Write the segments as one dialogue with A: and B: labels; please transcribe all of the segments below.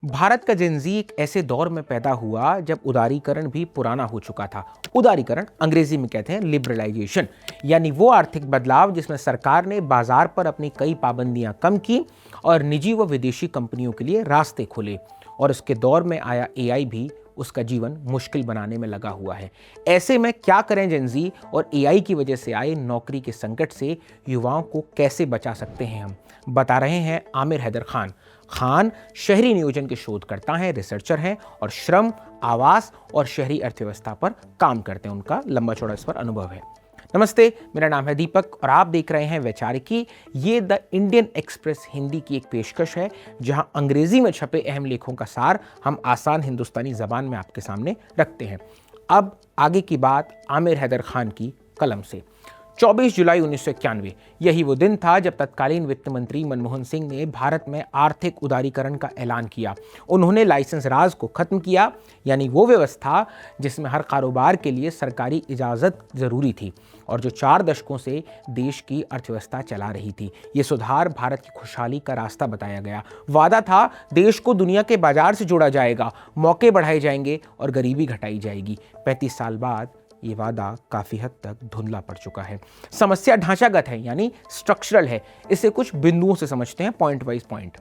A: भारत का जेनजी एक ऐसे दौर में पैदा हुआ जब उदारीकरण भी पुराना हो चुका था। उदारीकरण अंग्रेजी में कहते हैं लिबरलाइजेशन, यानी वो आर्थिक बदलाव जिसमें सरकार ने बाजार पर अपनी कई पाबंदियां कम की और निजी व विदेशी कंपनियों के लिए रास्ते खोले। और उसके दौर में आया एआई भी उसका जीवन मुश्किल बनाने में लगा हुआ है। ऐसे में क्या करें जेनजी और एआई की वजह से आए नौकरी के संकट से युवाओं को कैसे बचा सकते हैं, हम बता रहे हैं आमिर हैदर खान। खान शहरी नियोजन के शोधकर्ता हैं, रिसर्चर हैं और श्रम, आवास और शहरी अर्थव्यवस्था पर काम करते हैं। उनका लंबा चौड़ा इस पर अनुभव है। नमस्ते, मेरा नाम है दीपक और आप देख रहे हैं वैचारिकी। ये द इंडियन एक्सप्रेस हिंदी की एक पेशकश है जहां अंग्रेजी में छपे अहम लेखों का सार हम आसान हिंदुस्तानी जबान में आपके सामने रखते हैं। अब आगे की बात आमिर हैदर खान की कलम से। 24 जुलाई 1991 यही वो दिन था जब तत्कालीन वित्त मंत्री मनमोहन सिंह ने भारत में आर्थिक उदारीकरण का ऐलान किया। उन्होंने लाइसेंस राज को खत्म किया, यानी वो व्यवस्था जिसमें हर कारोबार के लिए सरकारी इजाज़त ज़रूरी थी और जो 4 दशकों से देश की अर्थव्यवस्था चला रही थी। ये सुधार भारत की खुशहाली का रास्ता बताया गया। वादा था देश को दुनिया के बाजार से जोड़ा जाएगा, मौके बढ़ाए जाएंगे और गरीबी घटाई जाएगी। 35 साल बाद ये वादा काफ़ी हद तक धुंधला पड़ चुका है। समस्या ढांचागत है, यानी स्ट्रक्चरल है। इसे कुछ बिंदुओं से समझते हैं, पॉइंट वाइज पॉइंट।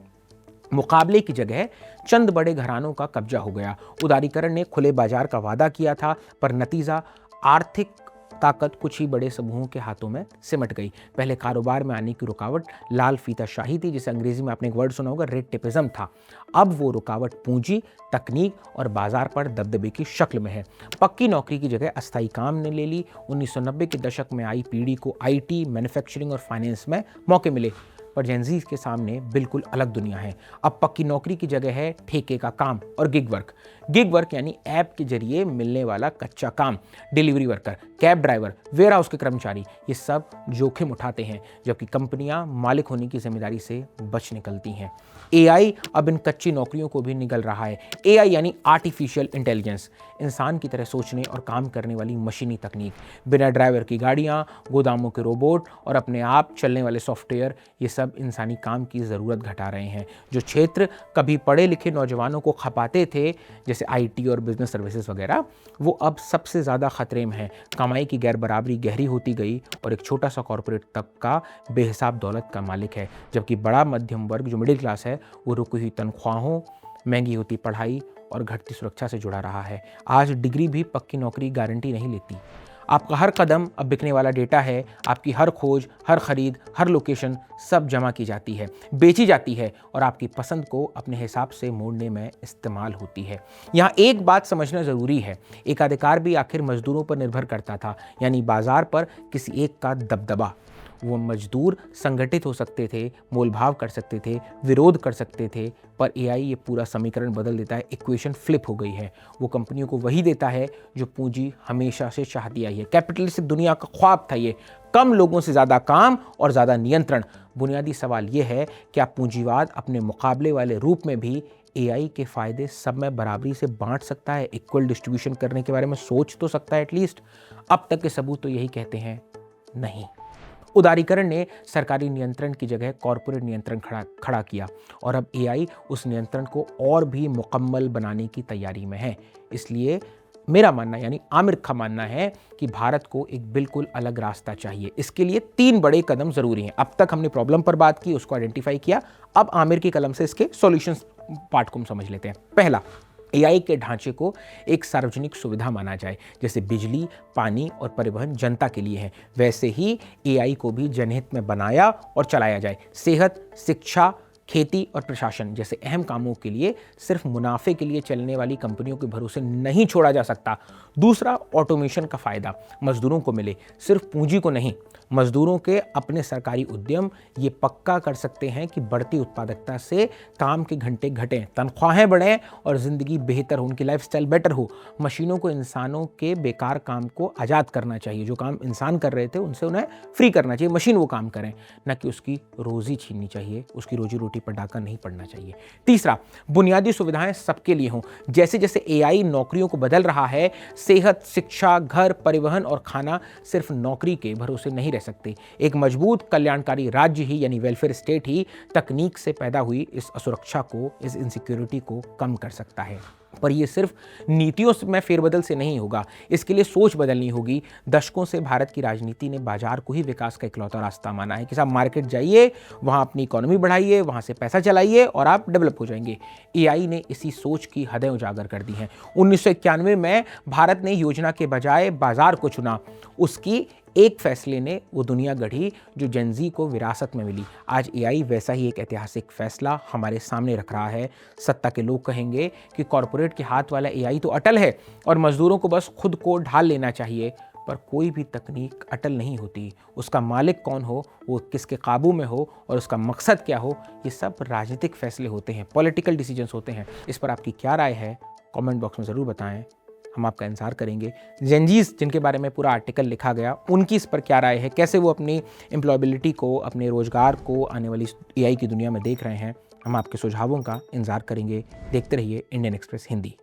A: मुकाबले की जगह चंद बड़े घरानों का कब्जा हो गया। उदारीकरण ने खुले बाजार का वादा किया था, पर नतीजा आर्थिक ताकत कुछ ही बड़े समूहों के हाथों में सिमट गई। पहले कारोबार में आने की रुकावट लाल फीताशाही थी, जिसे अंग्रेजी में आपने एक वर्ड सुना होगा, रेड टेपिज्म था। अब वो रुकावट पूंजी, तकनीक और बाजार पर दबदबे की शक्ल में है। पक्की नौकरी की जगह अस्थायी काम ने ले ली। 1990 के दशक में आई पीढ़ी को आईटी, मैन्युफैक्चरिंग और फाइनेंस में मौके मिले, पर जेनजी के सामने बिल्कुल अलग दुनिया है। अब पक्की नौकरी की जगह है ठेके का काम और गिग वर्क। गिग वर्क यानी ऐप के जरिए मिलने वाला कच्चा काम। Delivery worker, cab driver, warehouse के कर्मचारी, ये सब जोखिम उठाते हैं, जबकि कंपनियां मालिक होने की जिम्मेदारी से बच निकलती हैं। एआई अब इन कच्ची नौकरियों को भी निगल रहा है। एआई यानी आर्टिफिशियल इंटेलिजेंस, इंसान की तरह सोचने और काम करने वाली मशीनी तकनीक। बिना ड्राइवर की गाड़ियां, गोदामों के रोबोट और अपने आप चलने वाले सॉफ्टवेयर, ये सब इंसानी काम की ज़रूरत घटा रहे हैं। जो क्षेत्र कभी पढ़े लिखे नौजवानों को खपाते थे, जैसे आईटी और बिजनेस सर्विसेज वगैरह, वो अब सबसे ज़्यादा खतरे में है। कमाई की गैर बराबरी गहरी होती गई और एक छोटा सा कॉरपोरेट तबका बेहिसाब दौलत का मालिक है, जबकि बड़ा मध्यम वर्ग जो मिडिल क्लास है वो रुकी हुई तनख्वाहों, महंगी होती पढ़ाई और घटती सुरक्षा से जुड़ा रहा है। आज डिग्री भी पक्की नौकरी गारंटी नहीं लेती। आपका हर कदम अब बिकने वाला डेटा है। आपकी हर खोज, हर खरीद, हर लोकेशन सब जमा की जाती है, बेची जाती है और आपकी पसंद को अपने हिसाब से मोड़ने में इस्तेमाल होती है। यहाँ एक बात समझना ज़रूरी है, एकाधिकार भी आखिर मजदूरों पर निर्भर करता था, यानी बाजार पर किसी एक का दबदबा। वो मजदूर संगठित हो सकते थे, मोलभाव कर सकते थे, विरोध कर सकते थे, पर एआई ये पूरा समीकरण बदल देता है। इक्वेशन फ्लिप हो गई है। वो कंपनियों को वही देता है जो पूंजी हमेशा से चाहती आई है। कैपिटलिस्टिक दुनिया का ख्वाब था ये, कम लोगों से ज़्यादा काम और ज़्यादा नियंत्रण। बुनियादी सवाल ये है, क्या पूंजीवाद अपने मुकाबले वाले रूप में भी एआई के फायदे सब में बराबरी से बांट सकता है? इक्वल डिस्ट्रीब्यूशन करने के बारे में सोच तो सकता है एटलीस्ट? अब तक के सबूत तो यही कहते हैं, नहीं। उदारीकरण ने सरकारी नियंत्रण की जगह कॉरपोरेट नियंत्रण खड़ा किया और अब एआई उस नियंत्रण को और भी मुकम्मल बनाने की तैयारी में है। इसलिए मेरा मानना, यानी आमिर का मानना है कि भारत को एक बिल्कुल अलग रास्ता चाहिए। इसके लिए 3 बड़े कदम जरूरी हैं। अब तक हमने प्रॉब्लम पर बात की, उसको आइडेंटिफाई किया। अब आमिर की कलम से इसके सॉल्यूशंस पार्ट को हम समझ लेते हैं। पहला, एआई के ढांचे को एक सार्वजनिक सुविधा माना जाए। जैसे बिजली, पानी और परिवहन जनता के लिए है, वैसे ही एआई को भी जनहित में बनाया और चलाया जाए। सेहत, शिक्षा, खेती और प्रशासन जैसे अहम कामों के लिए सिर्फ मुनाफे के लिए चलने वाली कंपनियों के भरोसे नहीं छोड़ा जा सकता। दूसरा, ऑटोमेशन का फायदा मजदूरों को मिले, सिर्फ पूंजी को नहीं। मजदूरों के अपने सरकारी उद्यम ये पक्का कर सकते हैं कि बढ़ती उत्पादकता से काम के घंटे घटें, तनख्वाहें बढ़ें और ज़िंदगी बेहतर हो, उनकी लाइफस्टाइल बेटर हो। मशीनों को इंसानों के बेकार काम को आज़ाद करना चाहिए। जो काम इंसान कर रहे थे उनसे उन्हें फ्री करना चाहिए, मशीन वो काम करें, न कि उसकी रोज़ी छीननी चाहिए, उसकी रोजी रोटी बेटी पर डाका नहीं पड़ना चाहिए। तीसरा, बुनियादी सुविधाएं सबके लिए हों। जैसे जैसे एआई नौकरियों को बदल रहा है, सेहत, शिक्षा, घर, परिवहन और खाना सिर्फ नौकरी के भरोसे नहीं रह सकते। एक मजबूत कल्याणकारी राज्य ही यानी वेलफेयर स्टेट ही तकनीक से पैदा हुई इस असुरक्षा को, इस इनसिक्योरिटी को कम कर सकता है। पर यह सिर्फ नीतियों में फेरबदल से नहीं होगा, इसके लिए सोच बदलनी होगी। दशकों से भारत की राजनीति ने बाजार को ही विकास का इकलौता रास्ता माना है कि साहब मार्केट जाइए, वहां अपनी इकोनॉमी बढ़ाइए, वहां से पैसा चलाइए और आप डेवलप हो जाएंगे। एआई ने इसी सोच की हदें उजागर कर दी हैं। 1991 में भारत ने योजना के बजाय बाजार को चुना। उसकी एक फैसले ने वो दुनिया गढ़ी जो जेनजी को विरासत में मिली। आज एआई वैसा ही एक ऐतिहासिक फैसला हमारे सामने रख रहा है। सत्ता के लोग कहेंगे कि कॉरपोरेट के हाथ वाला एआई तो अटल है और मजदूरों को बस खुद को ढाल लेना चाहिए, पर कोई भी तकनीक अटल नहीं होती। उसका मालिक कौन हो, वो किसके काबू में हो और उसका मकसद क्या हो, ये सब राजनीतिक फैसले होते हैं, पॉलिटिकल डिसीजंस होते हैं। इस पर आपकी क्या राय है, कमेंट बॉक्स में ज़रूर बताएं, हम आपका इंतजार करेंगे। जेनजीज जिनके बारे में पूरा आर्टिकल लिखा गया, उनकी इस पर क्या राय है, कैसे वो अपनी एम्प्लॉयबिलिटी को, अपने रोजगार को आने वाली एआई की दुनिया में देख रहे हैं। हम आपके सुझावों का इंतजार करेंगे। देखते रहिए इंडियन एक्सप्रेस हिंदी।